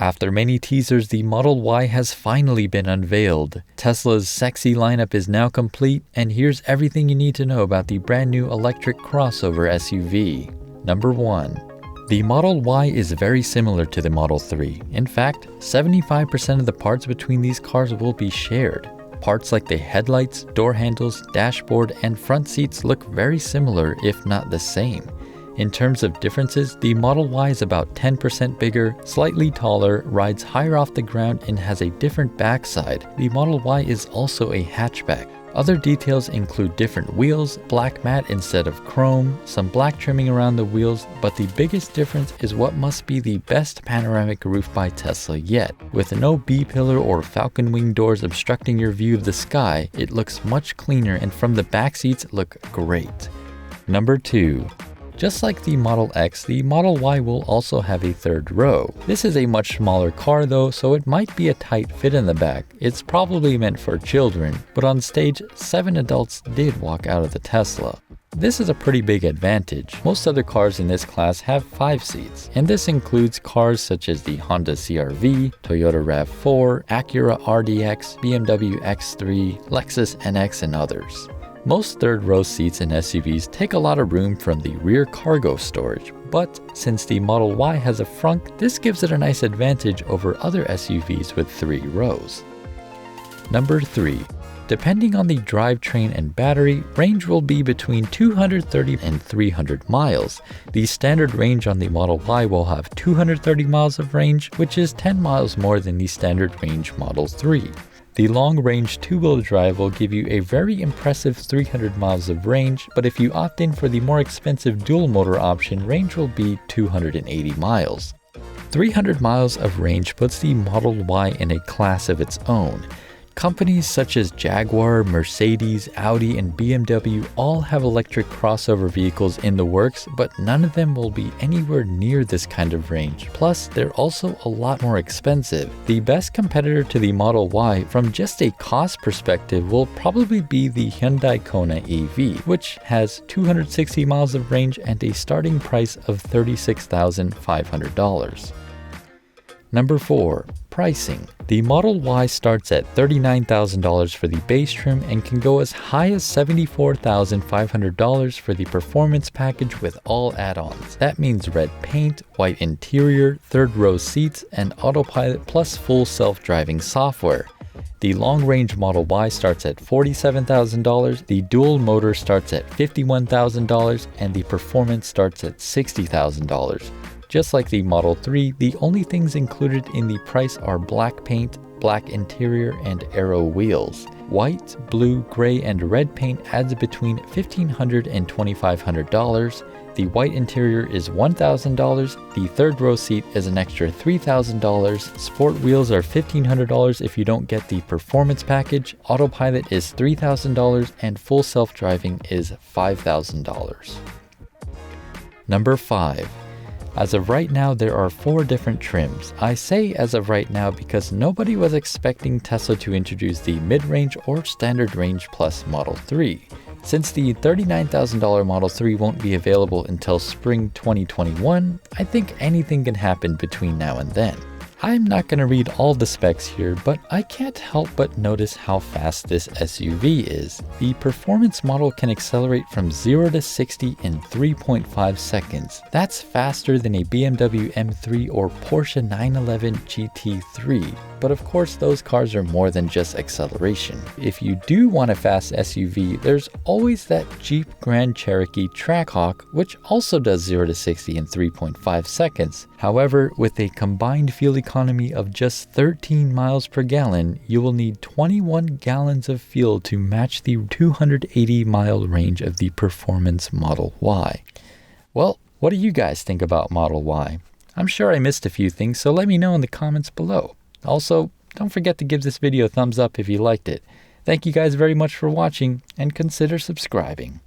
After many teasers, the Model Y has finally been unveiled. Tesla's sexy lineup is now complete, and here's everything you need to know about the brand new electric crossover SUV. Number 1. The Model Y is very similar to the Model 3. In fact, 75% of the parts between these cars will be shared. Parts like the headlights, door handles, dashboard, and front seats look very similar, if not the same. In terms of differences, the Model Y is about 10% bigger, slightly taller, rides higher off the ground, and has a different backside. The Model Y is also a hatchback. Other details include different wheels, black matte instead of chrome, some black trimming around the wheels, but the biggest difference is what must be the best panoramic roof by Tesla yet. With no B-pillar or falcon wing doors obstructing your view of the sky, it looks much cleaner, and from the back seats look great. Number 2. Just like the Model X, the Model Y will also have a third row. This is a much smaller car though, so it might be a tight fit in the back. It's probably meant for children, but on stage, 7 adults did walk out of the Tesla. This is a pretty big advantage. Most other cars in this class have 5 seats, and this includes cars such as the Honda CR-V, Toyota RAV4, Acura RDX, BMW X3, Lexus NX, and others. Most third-row seats in SUVs take a lot of room from the rear cargo storage, but since the Model Y has a frunk, this gives it a nice advantage over other SUVs with 3 rows. Number 3. Depending on the drivetrain and battery, range will be between 230 and 300 miles. The standard range on the Model Y will have 230 miles of range, which is 10 miles more than the standard range Model 3. The long-range two-wheel drive will give you a very impressive 300 miles of range, but if you opt in for the more expensive dual-motor option, range will be 280 miles. 300 miles of range puts the Model Y in a class of its own. Companies such as Jaguar, Mercedes, Audi, and BMW all have electric crossover vehicles in the works, but none of them will be anywhere near this kind of range. Plus, they're also a lot more expensive. The best competitor to the Model Y from just a cost perspective will probably be the Hyundai Kona EV, which has 260 miles of range and a starting price of $36,500. Number 4. Pricing. The Model Y starts at $39,000 for the base trim and can go as high as $74,500 for the performance package with all add-ons. That means red paint, white interior, third-row seats, and autopilot plus full self-driving software. The long-range Model Y starts at $47,000, the dual motor starts at $51,000, and the performance starts at $60,000. Just like the Model 3, the only things included in the price are black paint, black interior, and aero wheels. White, blue, gray, and red paint adds between $1,500 and $2,500. The white interior is $1,000. The third row seat is an extra $3,000. Sport wheels are $1,500 if you don't get the performance package. Autopilot is $3,000, and full self-driving is $5,000. Number 5. As of right now, there are 4 different trims. I say as of right now because nobody was expecting Tesla to introduce the mid-range or standard range plus Model 3. Since the $39,000 Model 3 won't be available until spring 2021, I think anything can happen between now and then. I'm not going to read all the specs here, but I can't help but notice how fast this SUV is. The performance model can accelerate from 0 to 60 in 3.5 seconds. That's faster than a BMW M3 or Porsche 911 GT3. But of course, those cars are more than just acceleration. If you do want a fast SUV, there's always that Jeep Grand Cherokee Trackhawk, which also does 0 to 60 in 3.5 seconds. However, with a combined fuel economy of just 13 miles per gallon, you will need 21 gallons of fuel to match the 280-mile range of the performance Model Y. Well, what do you guys think about Model Y? I'm sure I missed a few things, so let me know in the comments below. Also, don't forget to give this video a thumbs up if you liked it. Thank you guys very much for watching, and consider subscribing.